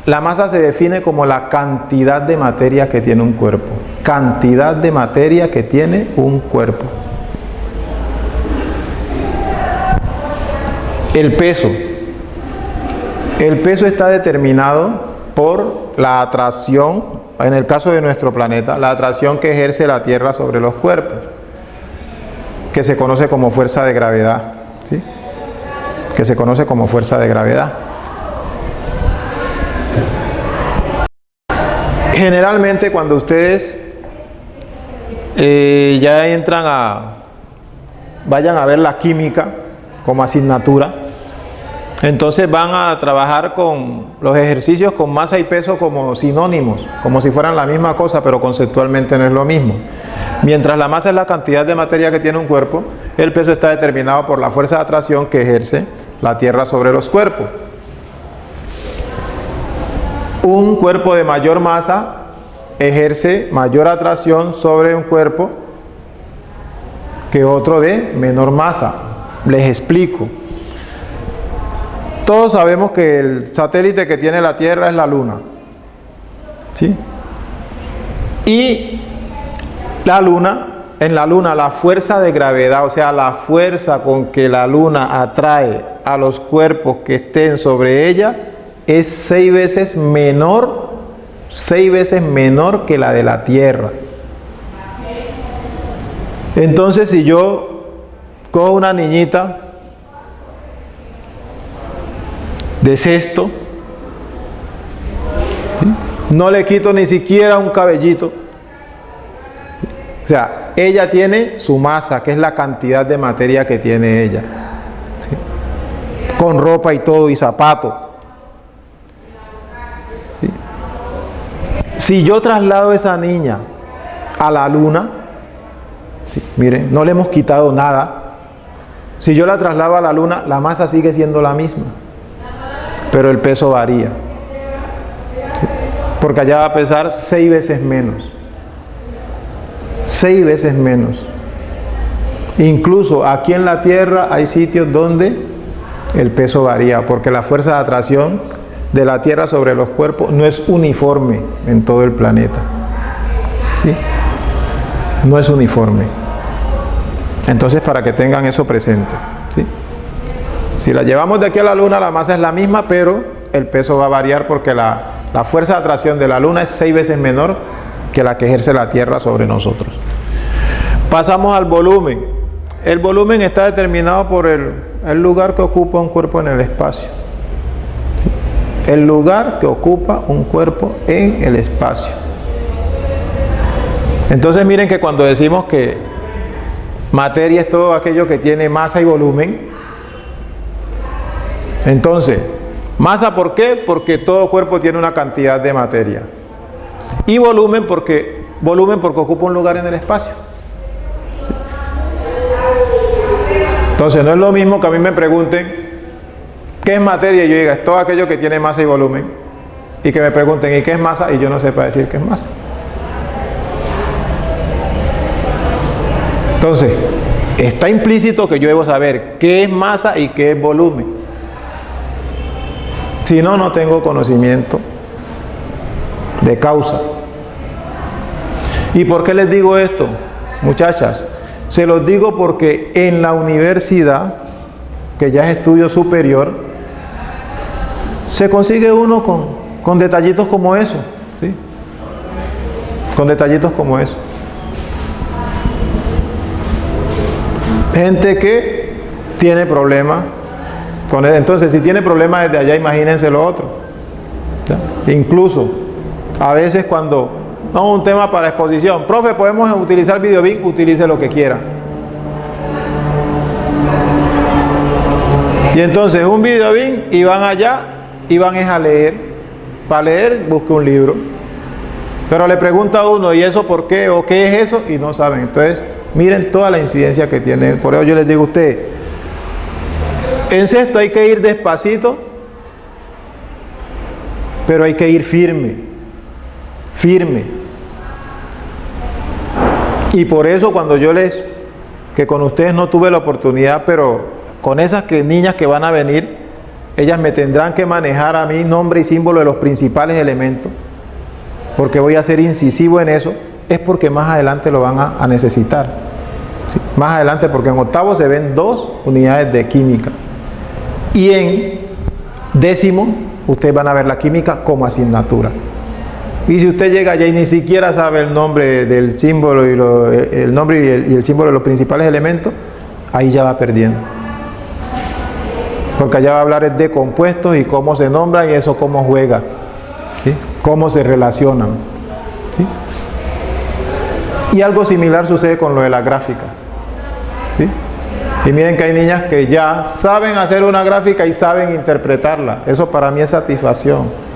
La masa se define como la cantidad de materia que tiene un cuerpo. Cantidad de materia que tiene un cuerpo. El peso. El peso está determinado por la atracción, en el caso de nuestro planeta, la atracción que ejerce la Tierra sobre los cuerpos, que se conoce como fuerza de gravedad, ¿sí? Que se conoce como fuerza de gravedad. Generalmente cuando ustedes ya vayan a ver la química como asignatura, entonces van a trabajar con los ejercicios con masa y peso como sinónimos, como si fueran la misma cosa, pero conceptualmente no es lo mismo. Mientras la masa es la cantidad de materia que tiene un cuerpo, el peso está determinado por la fuerza de atracción que ejerce la Tierra sobre los cuerpos. Un cuerpo de mayor masa ejerce mayor atracción sobre un cuerpo que otro de menor masa. Les explico. Todos sabemos que el satélite que tiene la Tierra es la Luna, ¿sí? Y la luna, en la luna la fuerza de gravedad, o sea, la fuerza con que la luna atrae a los cuerpos que estén sobre ella, es 6 veces menor que la de la Tierra. Entonces, si yo cojo una niñita de sexto, ¿sí?, no le quito ni siquiera un cabellito, ¿sí?, o sea, ella tiene su masa, que es la cantidad de materia que tiene ella, ¿sí?, con ropa y todo y zapatos. ¿Sí? Si yo traslado a esa niña a la luna, ¿sí?, miren, no le hemos quitado nada. Si yo la traslado a la luna, la masa sigue siendo la misma, pero el peso varía, ¿sí?, porque allá va a pesar 6 veces menos. 6 veces menos. Incluso aquí en la Tierra hay sitios donde el peso varía, porque la fuerza de atracción de la Tierra sobre los cuerpos no es uniforme en todo el planeta, ¿sí? No es uniforme. Entonces, para que tengan eso presente, ¿sí? Si la llevamos de aquí a la luna, la masa es la misma, pero el peso va a variar porque la fuerza de atracción de la luna es 6 veces menor que la que ejerce la Tierra sobre nosotros. Pasamos al volumen. El volumen está determinado por el lugar que ocupa un cuerpo en el espacio, ¿sí? El lugar que ocupa un cuerpo en el espacio. Entonces miren que cuando decimos que materia es todo aquello que tiene masa y volumen, entonces, masa, ¿por qué? Porque todo cuerpo tiene una cantidad de materia. Y volumen porque ocupa un lugar en el espacio. Entonces, no es lo mismo que a mí me pregunten ¿qué es materia? Y yo diga, es todo aquello que tiene masa y volumen. Y que me pregunten, ¿y qué es masa? Y yo no sepa decir qué es masa. Entonces, está implícito que yo debo saber qué es masa y qué es volumen. Si no, no tengo conocimiento de causa. ¿Y por qué les digo esto, muchachas? Se los digo porque en la universidad, que ya es estudio superior, se consigue uno con detallitos como eso, ¿sí? Con detallitos como eso. Gente que tiene problemas con él. Entonces, si tiene problemas desde allá, imagínense lo otro, ¿ya? Incluso, a veces cuando no, un tema para exposición, profe, podemos utilizar Videobeam, utilice lo que quiera. Y entonces un Videobeam y van allá y van a leer. Para leer, busque un libro. Pero le pregunta a uno, ¿y eso por qué? ¿O qué es eso? Y no saben. Entonces, miren toda la incidencia que tiene. Por eso yo les digo a ustedes, en sexto hay que ir despacito, pero hay que ir firme. Firme. Y por eso cuando que con ustedes no tuve la oportunidad, pero con esas niñas que van a venir, ellas me tendrán que manejar a mí nombre y símbolo de los principales elementos, porque voy a ser incisivo en eso, es porque más adelante lo van a necesitar, ¿sí? Más adelante, porque en octavo se ven 2 unidades de química, y en décimo ustedes van a ver la química como asignatura. Y si usted llega allá y ni siquiera sabe el nombre del símbolo y el nombre y el símbolo de los principales elementos, ahí ya va perdiendo. Porque allá va a hablar de compuestos y cómo se nombran y eso cómo juega, ¿sí? Cómo se relacionan, ¿sí? Y algo similar sucede con lo de las gráficas, ¿sí? Y miren que hay niñas que ya saben hacer una gráfica y saben interpretarla. Eso para mí es satisfacción.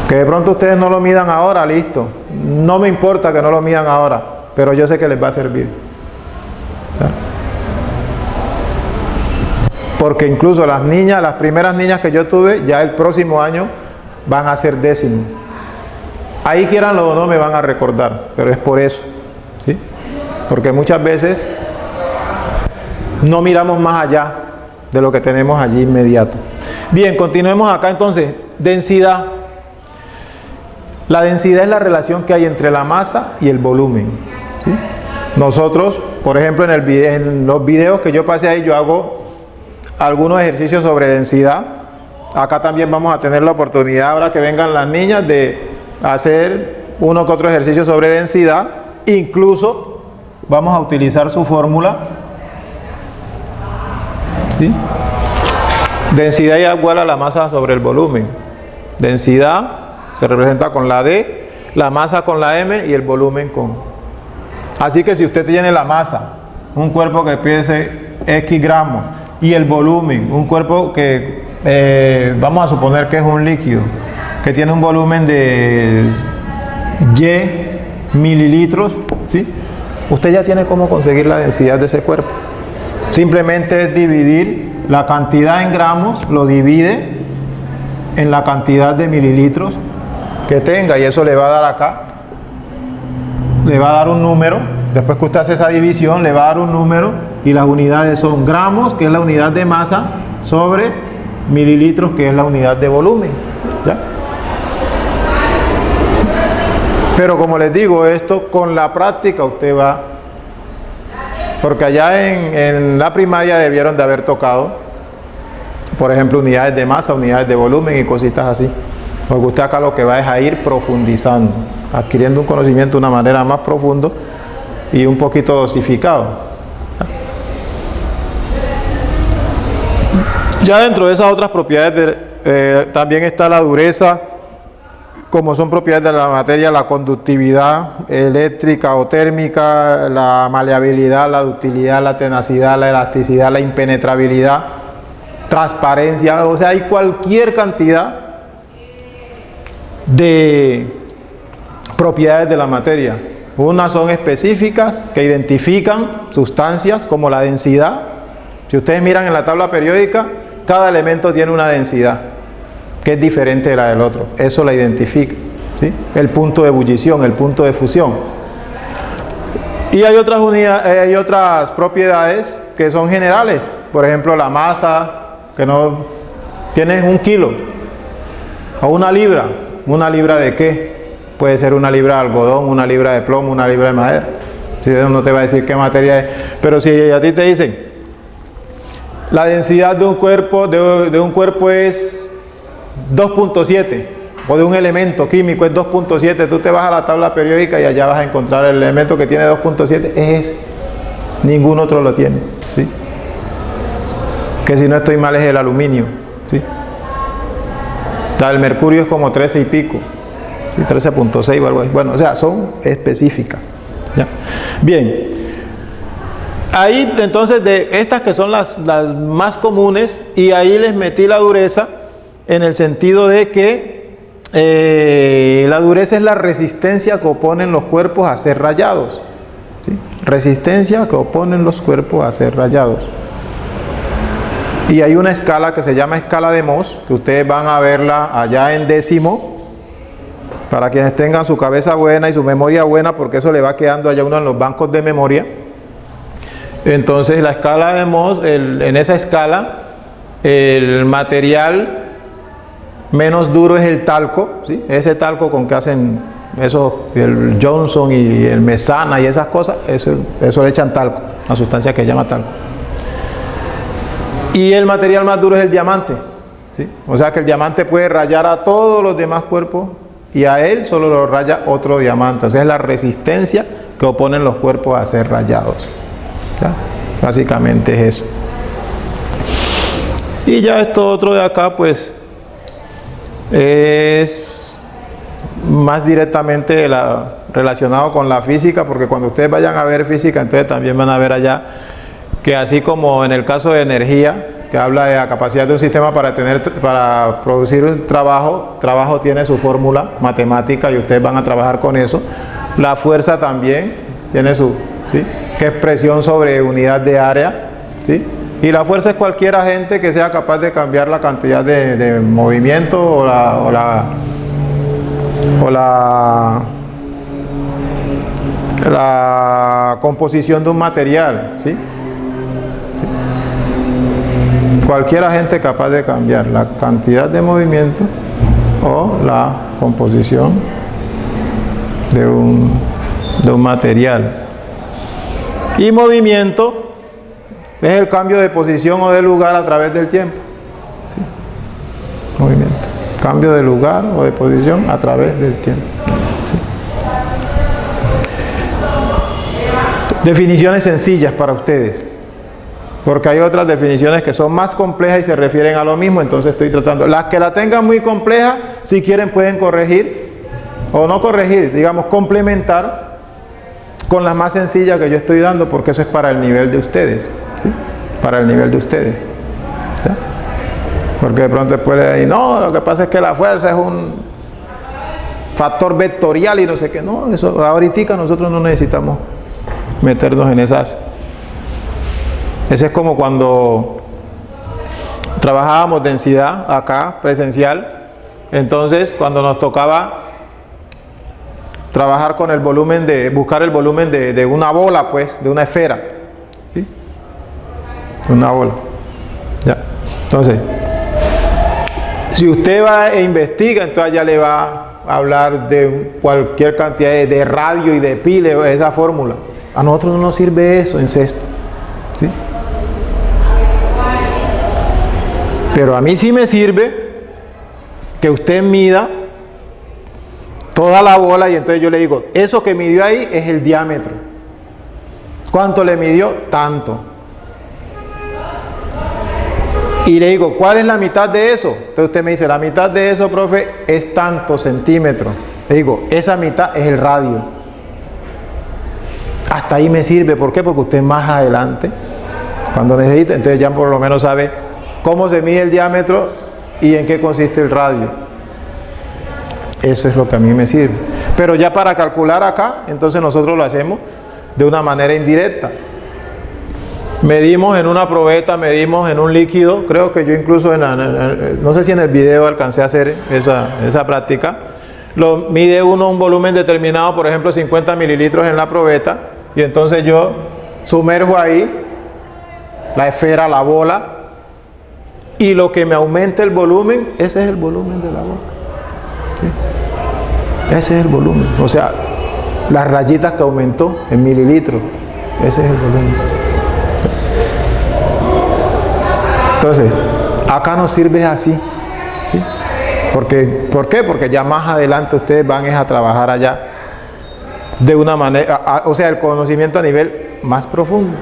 Que de pronto ustedes no lo midan ahora, listo. No me importa que no lo midan ahora, pero yo sé que les va a servir. ¿Sí? Porque incluso las primeras niñas que yo tuve, ya el próximo año van a ser décimo. Ahí quieranlo o no me van a recordar, pero es por eso, ¿sí? Porque muchas veces no miramos más allá de lo que tenemos allí inmediato. Bien, continuemos acá entonces. Densidad. La densidad es la relación que hay entre la masa y el volumen, ¿sí? Nosotros, por ejemplo, en los videos que yo pasé ahí, yo hago algunos ejercicios sobre densidad. Acá también vamos a tener la oportunidad, ahora que vengan las niñas, de hacer uno que otro ejercicio sobre densidad. Incluso vamos a utilizar su fórmula, ¿sí? Densidad es igual a la masa sobre el volumen. Densidad se representa con la D, la masa con la M y el volumen con. Así que si usted tiene la masa, un cuerpo que pese X gramos, y el volumen, un cuerpo que vamos a suponer que es un líquido, que tiene un volumen de Y mililitros, ¿sí? Usted ya tiene cómo conseguir la densidad de ese cuerpo. Simplemente es dividir la cantidad en gramos, lo divide en la cantidad de mililitros que tenga, y eso le va a dar acá, le va a dar un número. Después que usted hace esa división, le va a dar un número, y las unidades son gramos, que es la unidad de masa, sobre mililitros, que es la unidad de volumen, ¿ya? Pero como les digo, esto con la práctica usted va, porque allá en la primaria debieron de haber tocado, por ejemplo, unidades de masa, unidades de volumen y cositas así. Porque usted acá lo que va es a ir profundizando, adquiriendo un conocimiento de una manera más profunda y un poquito dosificado. Ya dentro de esas otras propiedades también está la dureza, como son propiedades de la materia, la conductividad eléctrica o térmica, la maleabilidad, la ductilidad, la tenacidad, la elasticidad, la impenetrabilidad, transparencia. O sea, hay cualquier cantidad de propiedades de la materia. Unas son específicas, que identifican sustancias, como la densidad. Si ustedes miran en la tabla periódica, cada elemento tiene una densidad que es diferente de la del otro. Eso la identifica, ¿sí? El punto de ebullición, el punto de fusión. Y hay otras hay otras propiedades que son generales. Por ejemplo, la masa, que no tienes 1 kilo o 1 libra. ¿1 libra de qué? Puede ser 1 libra de algodón, 1 libra de plomo, 1 libra de madera. Si no te va a decir qué materia es. Pero si a ti te dicen la densidad de un cuerpo es 2.7, o de un elemento químico es 2.7, tú te vas a la tabla periódica y allá vas a encontrar el elemento que tiene 2.7, es ese. Ningún otro lo tiene, ¿sí? Que si no estoy mal es el aluminio, ¿sí? El mercurio es como 13 y pico, ¿sí? 13.6 o algo así. Bueno, o sea, son específicas, ¿ya? Bien. Ahí entonces, de estas que son las más comunes, y ahí les metí la dureza en el sentido de que la dureza es la resistencia que oponen los cuerpos a ser rayados, ¿sí? Resistencia que oponen los cuerpos a ser rayados. Y hay una escala que se llama escala de Mohs, que ustedes van a verla allá en 10º, para quienes tengan su cabeza buena y su memoria buena, porque eso le va quedando allá uno en los bancos de memoria. Entonces la escala de Mohs, en esa escala, el material menos duro es el talco, ¿sí? Ese talco con que hacen eso, el Johnson y el Mesana y esas cosas, eso le echan talco, una sustancia que se llama talco. Y el material más duro es el diamante, ¿sí? O sea que el diamante puede rayar a todos los demás cuerpos y a él solo lo raya otro diamante. O sea, es la resistencia que oponen los cuerpos a ser rayados. ¿Ya? Básicamente es eso. Y ya esto otro de acá pues es más directamente relacionado con la física, porque cuando ustedes vayan a ver física, entonces también van a ver allá que así como en el caso de energía, que habla de la capacidad de un sistema para producir un trabajo tiene su fórmula matemática y ustedes van a trabajar con eso. La fuerza también tiene su, ¿sí? Que es presión sobre unidad de área, ¿sí? Y la fuerza es cualquier agente que sea capaz de cambiar la cantidad de movimiento o la composición de un material, ¿sí? Cualquier agente capaz de cambiar la cantidad de movimiento o la composición de un material. Y movimiento es el cambio de posición o de lugar a través del tiempo. ¿Sí? Movimiento. Cambio de lugar o de posición a través del tiempo. ¿Sí? Definiciones sencillas para ustedes, porque hay otras definiciones que son más complejas y se refieren a lo mismo, entonces estoy tratando. Las que la tengan muy compleja, si quieren pueden corregir, o no corregir, digamos complementar con las más sencillas que yo estoy dando, porque eso es para el nivel de ustedes, ¿sí? Para el nivel de ustedes. ¿Ya? Porque de pronto después le dicen, no, lo que pasa es que la fuerza es un factor vectorial y no sé qué. No, eso ahorita nosotros no necesitamos meternos en esas. Ese es como cuando trabajábamos densidad acá, presencial. Entonces, cuando nos tocaba trabajar con el volumen buscar el volumen de una bola, pues, de una esfera. ¿Sí? Una bola. Ya. Entonces, si usted va e investiga, entonces ya le va a hablar de cualquier cantidad de radio y de pi, esa fórmula. A nosotros no nos sirve eso en sexto. ¿Sí? Pero a mí sí me sirve que usted mida toda la bola y entonces yo le digo, eso que midió ahí es el diámetro. ¿Cuánto le midió? Tanto. Y le digo, ¿cuál es la mitad de eso? Entonces usted me dice, la mitad de eso, profe, es tanto centímetros. Le digo, esa mitad es el radio. Hasta ahí me sirve. ¿Por qué? Porque usted más adelante, cuando necesite, entonces ya por lo menos sabe cómo se mide el diámetro y en qué consiste el radio. Eso es lo que a mí me sirve. Pero ya para calcular acá, entonces nosotros lo hacemos de una manera indirecta. Medimos en una probeta, medimos en un líquido. Creo que yo incluso, no sé si en el video alcancé a hacer esa práctica. Mide uno un volumen determinado, por ejemplo 50 mililitros en la probeta. Y entonces yo sumerjo ahí la esfera, la bola. Y lo que me aumente el volumen, ese es el volumen de la bola. ¿Sí? Ese es el volumen. O sea, las rayitas que aumentó en mililitros, ese es el volumen. Entonces, acá nos sirve así. ¿Sí? ¿Por qué? Porque ya más adelante ustedes van a trabajar allá de una manera, o sea, el conocimiento a nivel más profundo.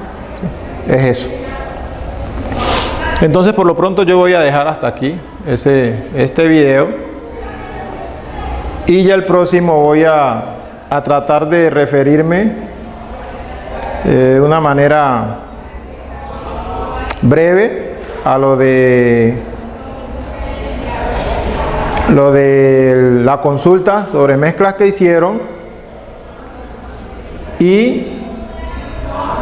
¿Sí? Es eso. Entonces, por lo pronto yo voy a dejar hasta aquí este video. Y ya el próximo voy a tratar de referirme de una manera breve a lo de la consulta sobre mezclas que hicieron y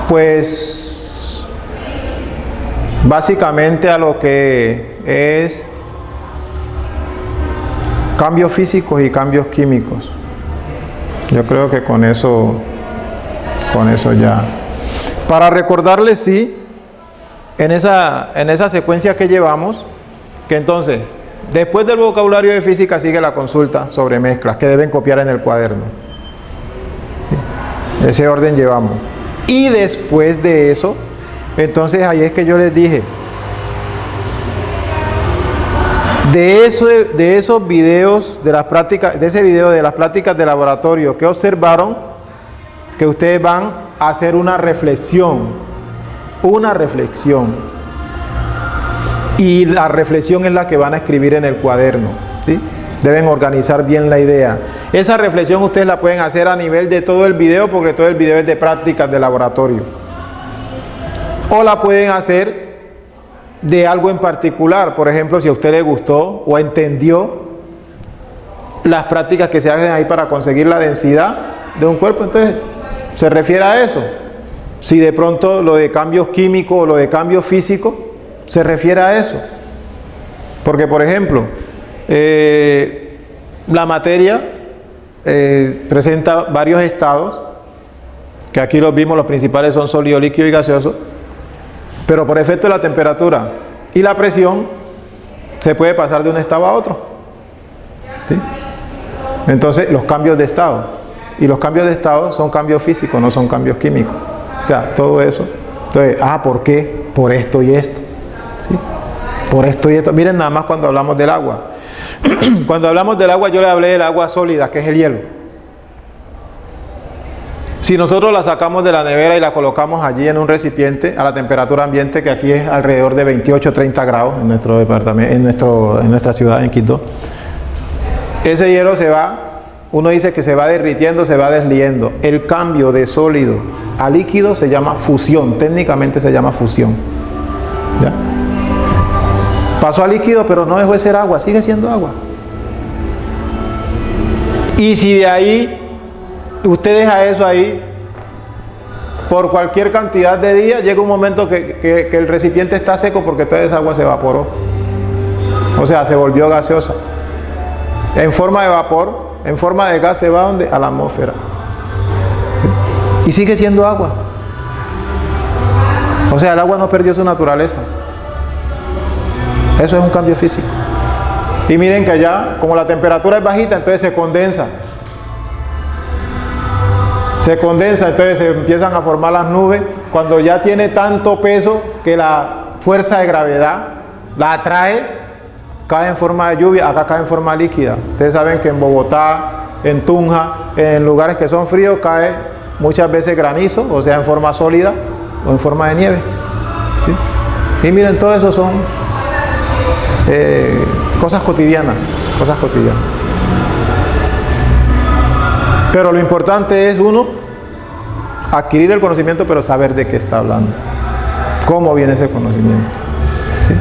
pues básicamente a lo que es cambios físicos y cambios químicos. Yo creo que con eso ya. Para recordarles, sí, en esa secuencia que llevamos, que entonces, después del vocabulario de física sigue la consulta sobre mezclas, que deben copiar en el cuaderno. Ese orden llevamos. Y después de eso, entonces ahí es que yo les dije, de esos videos de las prácticas, de ese video de las prácticas de laboratorio que observaron, que ustedes van a hacer una reflexión, y la reflexión es la que van a escribir en el cuaderno, ¿sí? Deben organizar bien la idea. Esa reflexión ustedes la pueden hacer a nivel de todo el video, porque todo el video es de prácticas de laboratorio, o la pueden hacer de algo en particular. Por ejemplo, si a usted le gustó o entendió las prácticas que se hacen ahí para conseguir la densidad de un cuerpo, entonces se refiere a eso. Si de pronto lo de cambios químicos o lo de cambios físicos se refiere a eso, porque por ejemplo la materia presenta varios estados, que aquí los vimos, los principales son sólido, líquido y gaseoso. Pero por efecto de la temperatura y la presión, se puede pasar de un estado a otro. ¿Sí? Entonces, los cambios de estado. Y los cambios de estado son cambios físicos, no son cambios químicos. O sea, todo eso. Entonces, ¿por qué? Por esto y esto. ¿Sí? Por esto y esto. Miren nada más cuando hablamos del agua. Cuando hablamos del agua, yo le hablé del agua sólida, que es el hielo. Si nosotros la sacamos de la nevera y la colocamos allí en un recipiente a la temperatura ambiente, que aquí es alrededor de 28-30 grados en nuestro departamento, en nuestra ciudad, en Quito, ese hielo se va, uno dice que se va derritiendo, se va desliendo. El cambio de sólido a líquido se llama fusión, técnicamente se llama fusión. ¿Ya? Pasó a líquido, pero no dejó de ser agua, sigue siendo agua. Y si de ahí usted deja eso ahí por cualquier cantidad de días, llega un momento que el recipiente está seco porque toda esa agua se evaporó. O sea, se volvió gaseosa. En forma de vapor, en forma de gas se va ¿dónde? A la atmósfera. ¿Sí? Y sigue siendo agua. O sea, el agua no perdió su naturaleza. Eso es un cambio físico. Y miren que allá, como la temperatura es bajita, entonces se condensa. Se condensa, entonces se empiezan a formar las nubes. Cuando ya tiene tanto peso que la fuerza de gravedad la atrae, cae en forma de lluvia, acá cae en forma líquida. Ustedes saben que en Bogotá, en Tunja, en lugares que son fríos, cae muchas veces granizo, o sea, en forma sólida o en forma de nieve. ¿Sí? Y miren, todo eso son cosas cotidianas, cosas cotidianas. Pero lo importante es, uno, adquirir el conocimiento, pero saber de qué está hablando, cómo viene ese conocimiento. ¿Sí?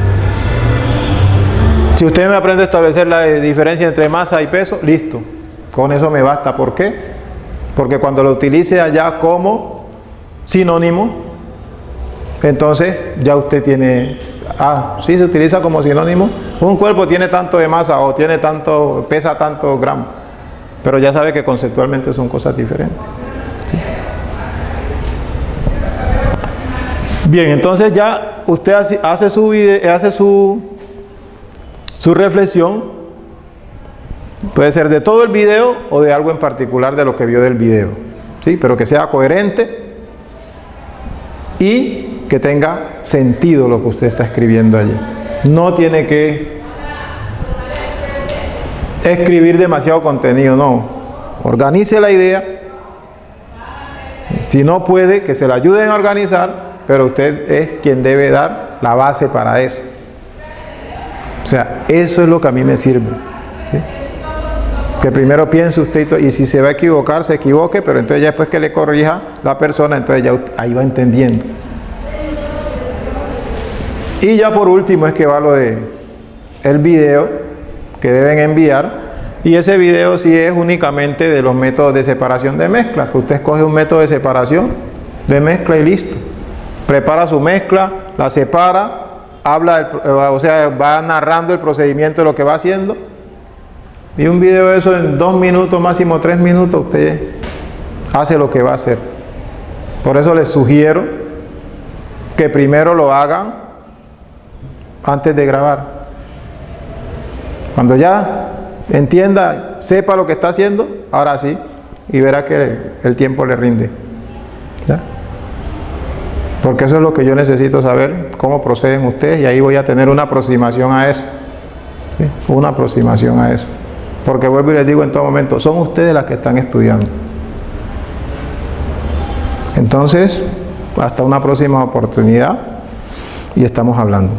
Si usted me aprende a establecer la diferencia entre masa y peso, listo, con eso me basta. ¿Por qué? Porque cuando lo utilice allá como sinónimo, entonces ya usted tiene, sí, se utiliza como sinónimo, un cuerpo tiene tanto de masa o tiene tanto, pesa tantos gramos, pero ya sabe que conceptualmente son cosas diferentes. ¿Sí? Bien, entonces ya usted hace su reflexión, puede ser de todo el video o de algo en particular de lo que vio del video, ¿sí? Pero que sea coherente y que tenga sentido lo que usted está escribiendo allí. No tiene que escribir demasiado contenido, no. Organice la idea. Si no puede, que se la ayuden a organizar, pero usted es quien debe dar la base para eso. O sea, eso es lo que a mí me sirve. ¿Sí? Que primero piense usted y si se va a equivocar, se equivoque, pero entonces ya después que le corrija la persona, entonces ya ahí va entendiendo. Y ya por último es que va lo de el video que deben enviar, y ese video sí es únicamente de los métodos de separación de mezcla, que usted escoge un método de separación de mezcla y listo. Prepara su mezcla, la separa, habla, o sea, va narrando el procedimiento de lo que va haciendo, y un video de eso en 2 minutos, máximo 3 minutos, usted hace lo que va a hacer. Por eso les sugiero que primero lo hagan antes de grabar. Cuando ya entienda, sepa lo que está haciendo, ahora sí, y verá que el tiempo le rinde. ¿Ya? Porque eso es lo que yo necesito saber, cómo proceden ustedes, y ahí voy a tener una aproximación a eso. ¿Sí? Una aproximación a eso. Porque vuelvo y les digo en todo momento, son ustedes las que están estudiando. Entonces, hasta una próxima oportunidad y estamos hablando.